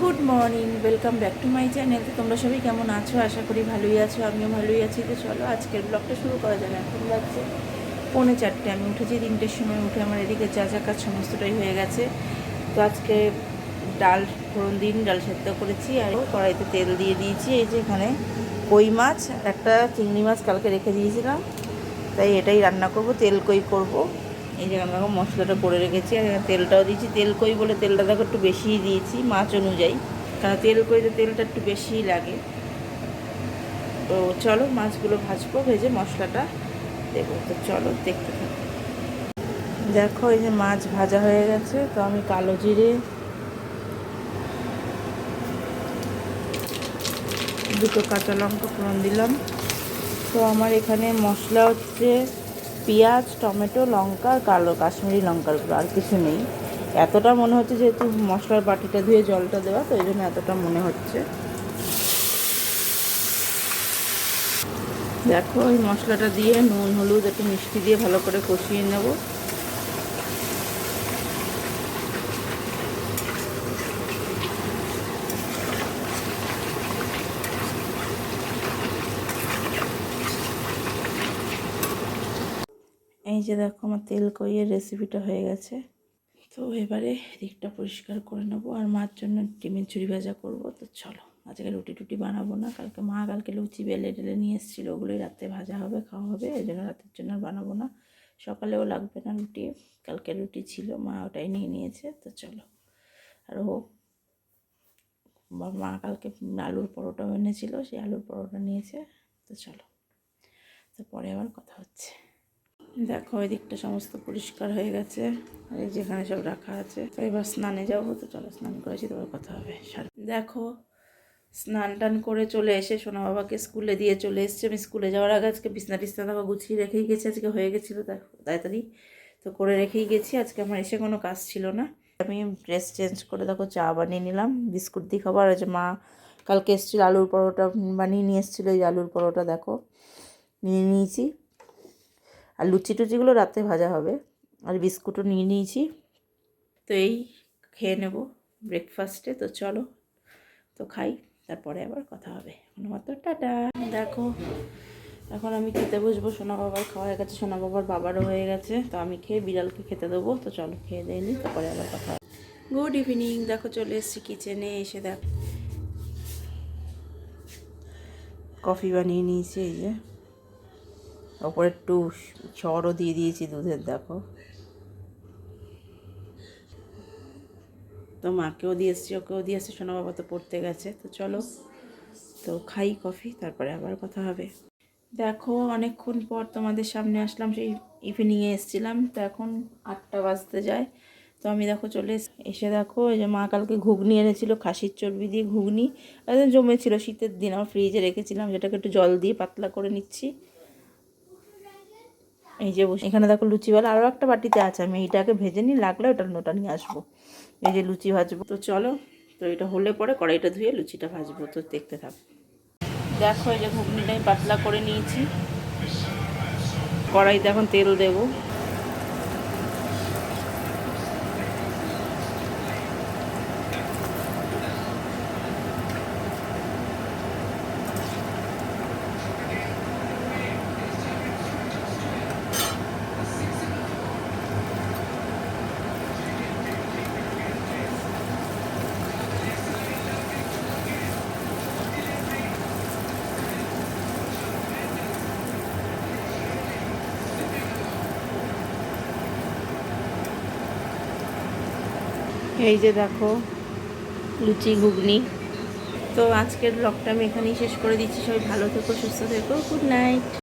Good morning, welcome back to my channel. তো তোমরা সবাই কেমন আছো? আশা করি ভালোই আছো, আমিও ভালোই আছি। তো চলো আজকের ব্লগটা শুরু করা যাবে। এখন বাজছে 3:45। আমি উঠেছি 3টের সময়। উঠে আমার এদিকে যা যা কাজ সমস্তটাই হয়ে গেছে। তো আজকে ডাল ফোড়ন দিন ডাল সেদ্ধ করেছি, আর কড়াইতে তেল দিয়ে দিয়েছি। এই যে এখানে কই মাছ, একটা চিংড়ি মাছ কালকে রেখে দিয়েছিলাম, তাই এটাই রান্না করব, তেল কই করব। এই যে আমরা মশলাটা করে রেখেছি, আর তেলটাও দিয়েছি। তেল কই বলে তেলটা দেখো একটু বেশিই দিয়েছি মাছ অনুযায়ী, কারণ তেল কইতে তেলটা একটু বেশিই লাগে। তো চলো মাছগুলো ভাজবো, ভেজে মশলাটা দেবো। তো চলো দেখতে থাকো। দেখো এই যে মাছ ভাজা হয়ে গেছে। তো আমি কালো জিরে, দুটো কাঁচা লঙ্কা ফোড়ন দিলাম। তো আমার এখানে মশলা হচ্ছে পেঁয়াজ, টমেটো, লঙ্কা, কালো কাশ্মীরি লঙ্কার গুঁড়ো, আর কিছু নেই। এতটা মনে হচ্ছে যেহেতু মশলার বাটিটা ধুয়ে জলটা দেওয়া, তো এই জন্য এতটা মনে হচ্ছে। দেখো এই মশলাটা দিয়ে নুন হলুদ একটু মিষ্টি দিয়ে ভালো করে কষিয়ে নেব। এই যে দেখো আমার তেল কইয়ের রেসিপিটা হয়ে গেছে। তো এবারে দিকটা পরিষ্কার করে নেবো, আর মার জন্য ডিমের ঝুড়ি ভাজা করবো। তো চলো, আজকে রুটি টুটি বানাবো না। কালকে লুচি বেলে টেলে নিয়ে এসেছিলো, ওগুলোই রাতে ভাজা হবে, খাওয়া হবে। এই জন্য রাতের জন্য আর বানাবো না। সকালেও লাগবে না রুটি, কালকে রুটি ছিল, মা ওটাই নিয়ে নিয়েছে। তো চলো। আর মা কালকে আলুর পরোটা এনেছিল, সেই আলুর পরোটা নিয়েছে। তো চলো, তো পরে আবার কথা হচ্ছে। দেখো এই দিকটা সমস্ত পরিষ্কার হয়ে গেছে, আর এই যেখানে সব রাখা আছে। তো এবার স্নানে যাবো। তো চলো, স্নান করেছি, তোমার কথা হবে। দেখো স্নান টান করে চলে এসে সোনা বাবাকে স্কুলে দিয়ে চলে এসছে। আমি স্কুলে যাওয়ার আগে আজকে বিছনা টিছনা দেখো গুছিয়ে রেখেই গেছি, আজকে হয়ে গেছিলো তাড়াতাড়ি। তো করে রেখেই গেছি, আজকে আমার এসে কোনো কাজ ছিল না। আমি ড্রেস চেঞ্জ করে দেখো চা বানিয়ে নিলাম, বিস্কুট দিয়ে খাবার। আর যে মা কালকে এসেছিলো আলুর পরোটা বানিয়ে নিয়ে এসেছিলো, এই আলুর পরোটা দেখো নিয়ে নিয়েছি। আর লুচি টুচিগুলো রাতে ভাজা হবে, আর বিস্কুটও নিয়ে নিয়েছি। তো এই খেয়ে নেব ব্রেকফাস্টে। তো চলো, তো খাই, তারপরে আবার কথা হবে। কোনো মতো টাটা। দেখো এখন আমি খেতে বসবো। সোনা বাবার খাওয়া হয়ে গেছে, সোনা বাবারও হয়ে গেছে। তো আমি খেয়ে বিড়ালকে খেতে দেবো। তো চলো খেয়ে দিয়ে নিই, তারপরে আবার কথা হবে। Good evening. দেখো চলে এসেছি কিচেনে। এসে দেখ কফি বানিয়ে নিয়েছি। এই যে ওপরে একটু সরও দিয়ে দিয়েছি দুধের, দেখো। তো মাকেও দিয়ে এসেছি, ওকেও দিয়ে এসেছি। সোনা বাবা তো পড়তে গেছে। তো চলো, তো খাই কফি, তারপরে আবার কথা হবে। দেখো অনেকক্ষণ পর তোমাদের সামনে আসলাম, সেই ইভিনিংয়ে এসেছিলাম। তো এখন 8টা বাজতে যায়। তো আমি দেখো চলে এসে দেখো এই যে মা কালকে ঘুগনি এনেছিল, খাসির চর্বি দিয়ে ঘুগনি। একদম জমেছিল, শীতের দিন আমার ফ্রিজে রেখেছিলাম, যেটাকে একটু জল দিয়ে পাতলা করে নিচ্ছি। এই যে বসে এখানে দেখো লুচিওয়ালা আরও একটা বাটিতে আছে, আমি এইটাকে ভেজে নিই, লাগলে ওটা নিয়ে আসবো। এই যে লুচি ভাজবো। তো চলো, তো এটা হলে পরে কড়াইটা ধুয়ে লুচিটা ভাজবো। তো দেখতে থাক। দেখো এই যে ঘুগনিটা আমি পাতলা করে নিয়েছি। কড়াইতে এখন তেল দেবো। এই যে দেখো লুচি ঘুগনি। তো আজকের ব্লগটা আমি এখানেই শেষ করে দিচ্ছি। সবাই ভালো থেকো, সুস্থ থেকো। Good night.